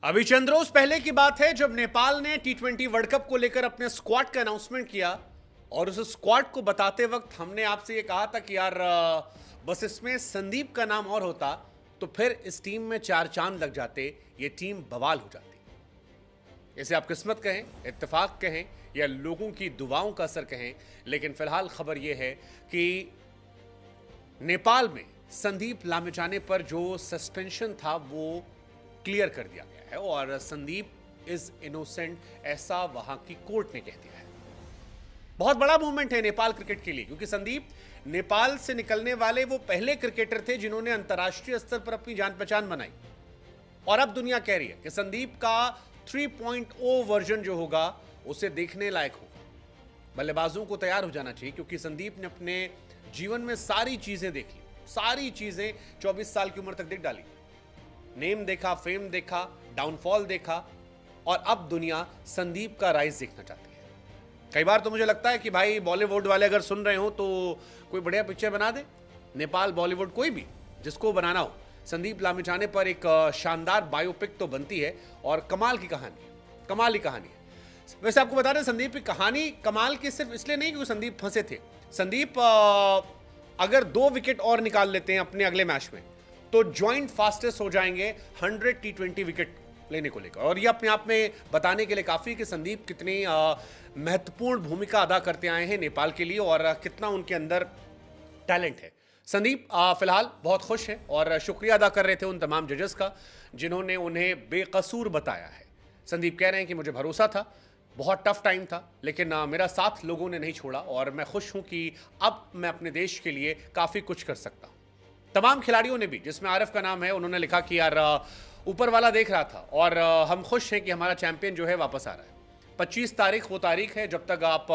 अभी चंद रोज पहले की बात है जब नेपाल ने टी20 वर्ल्ड कप को लेकर अपने स्क्वाड का अनाउंसमेंट किया और उस स्क्वाड को बताते वक्त हमने आपसे ये कहा था कि यार बस इसमें संदीप का नाम और होता तो फिर इस टीम में चार चांद लग जाते, ये टीम बवाल हो जाती। इसे आप किस्मत कहें, इत्तेफाक कहें या लोगों की दुआओं का असर कहें, लेकिन फिलहाल खबर यह है कि नेपाल में संदीप लामिछाने पर जो सस्पेंशन था वो क्लियर कर दिया गया है और संदीप इज इनोसेंट, ऐसा वहां की कोर्ट ने कह दिया है। बहुत बड़ा मूवमेंट है नेपाल क्रिकेट के लिए, क्योंकि संदीप नेपाल से निकलने वाले वो पहले क्रिकेटर थे जिन्होंने अंतर्राष्ट्रीय स्तर पर अपनी जान पहचान बनाई। और अब दुनिया कह रही है कि संदीप का 3.0 वर्जन जो होगा उसे देखने लायक होगा। बल्लेबाजों को तैयार हो जाना चाहिए, क्योंकि संदीप ने अपने जीवन में सारी चीजें देख ली, सारी चीजें 24 साल की उम्र तक देख डाली। नेम देखा, फेम देखा, डाउनफॉल देखा और अब दुनिया संदीप का राइज देखना चाहती है। कई बार तो मुझे लगता है कि भाई बॉलीवुड वाले अगर सुन रहे हो तो कोई बढ़िया पिक्चर बना दे, नेपाल बॉलीवुड कोई भी जिसको बनाना हो, संदीप लामिछाने पर एक शानदार बायोपिक तो बनती है और कमाल की कहानी, कमाल की कहानी है। वैसे आपको बता दें, संदीप की कहानी कमाल की सिर्फ इसलिए नहीं क्योंकि संदीप फंसे थे। संदीप अगर 2 विकेट और निकाल लेते हैं अपने अगले मैच में तो ज्वाइंट फास्टेस्ट हो जाएंगे 100 टी20 विकेट लेने को लेकर। और ये अपने आप में बताने के लिए काफी कि संदीप कितनी महत्वपूर्ण भूमिका अदा करते आए हैं नेपाल के लिए और कितना उनके अंदर टैलेंट है। संदीप फिलहाल बहुत खुश है और शुक्रिया अदा कर रहे थे उन तमाम जजेस का जिन्होंने उन्हें बेकसूर बताया है। संदीप कह रहे हैं कि मुझे भरोसा था, बहुत टफ टाइम था, लेकिन मेरा साथ लोगों ने नहीं छोड़ा और मैं खुश हूं कि अब मैं अपने देश के लिए काफी कुछ कर सकता हूं। तमाम खिलाड़ियों ने भी, जिसमें आरिफ का नाम है, उन्होंने लिखा कि यार ऊपर वाला देख रहा था और हम खुश हैं कि हमारा चैंपियन जो है वापस आ रहा है। 25 तारीख वो तारीख है जब तक आप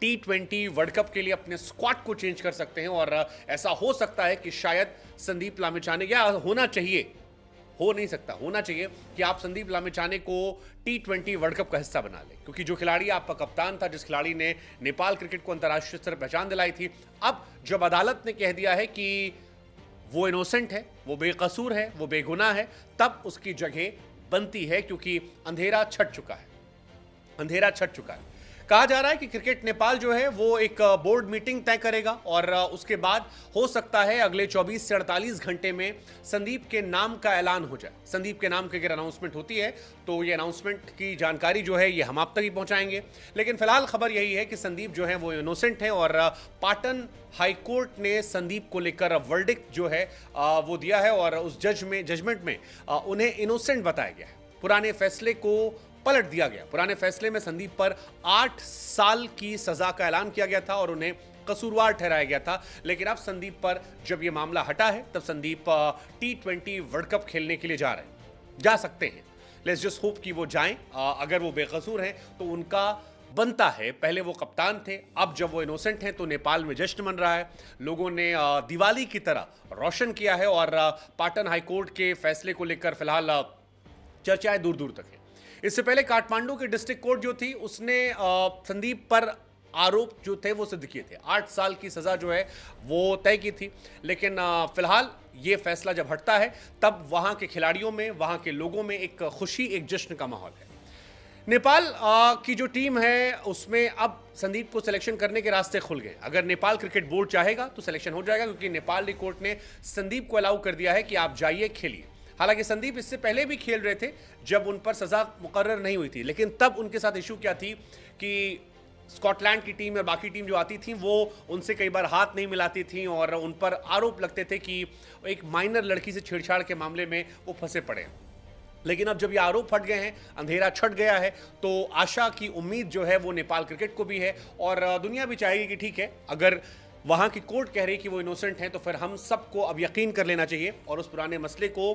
टी20 वर्ल्ड कप के लिए अपने स्क्वाड को चेंज कर सकते हैं और ऐसा हो सकता है कि शायद संदीप लामिछाने, या होना चाहिए, हो नहीं सकता, होना चाहिए कि आप संदीप लामिछाने को टी20 वर्ल्ड कप का हिस्सा बना लें, क्योंकि जो खिलाड़ी आपका कप्तान था, जिस खिलाड़ी ने नेपाल क्रिकेट को अंतर्राष्ट्रीय स्तर पर पहचान दिलाई थी, अब जब अदालत ने कह दिया है कि वो इनोसेंट है, वो बेकसूर है, वो बेगुनाह है, तब उसकी जगह बनती है, क्योंकि अंधेरा छट चुका है, अंधेरा छट चुका है। कहा जा रहा है कि क्रिकेट नेपाल जो है वो एक बोर्ड मीटिंग तय करेगा और उसके बाद हो सकता है अगले 24 से 48 घंटे में संदीप के नाम का ऐलान हो जाए। संदीप के नाम की अगर अनाउंसमेंट होती है तो ये अनाउंसमेंट की जानकारी जो है ये हम आप तक ही पहुंचाएंगे। लेकिन फिलहाल खबर यही है कि संदीप जो है वो इनोसेंट है और पाटन हाईकोर्ट ने संदीप को लेकर वर्डिक्ट जो है वो दिया है और उस जजमेंट में उन्हें इनोसेंट बताया गया है। पुराने फैसले को पलट दिया गया। पुराने फैसले में संदीप पर 8 साल की सजा का ऐलान किया गया था और उन्हें कसूरवार ठहराया गया था। लेकिन अब संदीप पर जब यह मामला हटा है तब संदीप टी20 वर्ल्ड कप खेलने के लिए जा रहे हैं, जा सकते हैं। लेट्स जस्ट होप कि वो जाएं। अगर वो बेकसूर हैं तो उनका बनता है, पहले वो कप्तान थे, अब जब वो इनोसेंट हैं तो नेपाल में जश्न मन रहा है। लोगों ने दिवाली की तरह रोशन किया है और पाटन हाईकोर्ट के फैसले को लेकर फिलहाल चर्चाएं दूर दूर तक है। इससे पहले काठमांडू की डिस्ट्रिक्ट कोर्ट जो थी उसने संदीप पर आरोप जो थे वो सिद्ध किए थे, 8 साल की सजा जो है वो तय की थी। लेकिन फिलहाल ये फैसला जब हटता है तब वहां के खिलाड़ियों में, वहां के लोगों में एक खुशी, एक जश्न का माहौल है। नेपाल की जो टीम है उसमें अब संदीप को सिलेक्शन करने के रास्ते खुल गए। अगर नेपाल क्रिकेट बोर्ड चाहेगा तो सिलेक्शन हो जाएगा, क्योंकि नेपाल कोर्ट ने संदीप को अलाउ कर दिया है कि आप जाइए, खेलिए। हालांकि संदीप इससे पहले भी खेल रहे थे जब उन पर सजा मुकर्रर नहीं हुई थी, लेकिन तब उनके साथ इशू क्या थी कि स्कॉटलैंड की टीम या बाकी टीम जो आती थी वो उनसे कई बार हाथ नहीं मिलाती थी और उन पर आरोप लगते थे कि एक माइनर लड़की से छेड़छाड़ के मामले में वो फंसे पड़े। लेकिन अब जब ये आरोप हट गए हैं, अंधेरा छट गया है, तो आशा की उम्मीद जो है वो नेपाल क्रिकेट को भी है और दुनिया भी चाहेगी कि ठीक है, अगर वहां की कोर्ट कह रही है कि वो इनोसेंट हैं तो फिर हम सबको अब यकीन कर लेना चाहिए और उस पुराने मसले को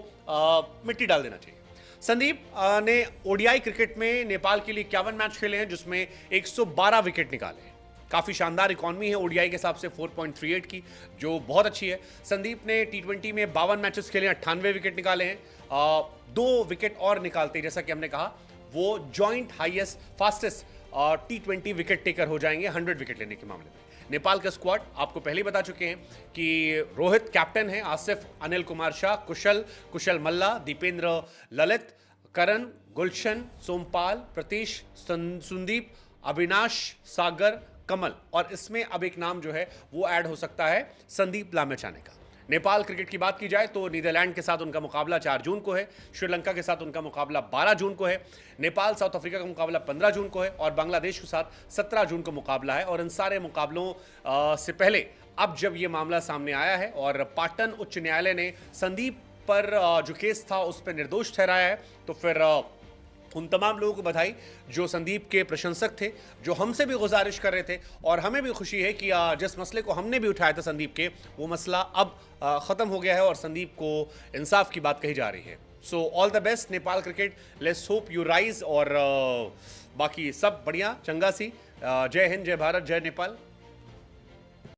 मिट्टी डाल देना चाहिए। संदीप ने ओडीआई क्रिकेट में नेपाल के लिए 51 मैच खेले हैं, जिसमें 112 विकेट निकाले हैं। काफी शानदार इकॉनमी है ओडीआई के हिसाब से 4.38 की, जो बहुत अच्छी है। संदीप ने टी20 में 52 मैचेस खेले, 98 विकेट निकाले हैं। 2 विकेट और निकालते, जैसा कि हमने कहा, वो जॉइंट हाईएस्ट फास्टेस्ट टी20 विकेट टेकर हो जाएंगे 100 विकेट लेने के मामले में। नेपाल का स्क्वाड आपको पहले ही बता चुके हैं कि रोहित कैप्टन है, आसिफ अनिल कुमार शाह, कुशल मल्ला, दीपेंद्र ललित, करण, गुलशन, सोमपाल, प्रतीश, सुंदीप, अविनाश, सागर, कमल, और इसमें अब एक नाम जो है वो ऐड हो सकता है संदीप लामेछाने का। नेपाल क्रिकेट की बात की जाए तो नीदरलैंड के साथ उनका मुकाबला 4 जून को है, श्रीलंका के साथ उनका मुकाबला 12 जून को है, नेपाल साउथ अफ्रीका का मुकाबला 15 जून को है और बांग्लादेश के साथ 17 जून को मुकाबला है। और इन सारे मुकाबलों से पहले अब जब ये मामला सामने आया है और पाटन उच्च न्यायालय ने संदीप पर जो केस था उस पर निर्दोष ठहराया है, तो फिर उन तमाम लोगों को बधाई जो संदीप के प्रशंसक थे, जो हमसे भी गुजारिश कर रहे थे। और हमें भी खुशी है कि जिस मसले को हमने भी उठाया था संदीप के, वो मसला अब ख़त्म हो गया है और संदीप को इंसाफ की बात कही जा रही है। So all the best Nepal cricket, let's hope you rise. और बाकी सब बढ़िया, चंगा सी। जय हिंद, जय भारत, जय नेपाल।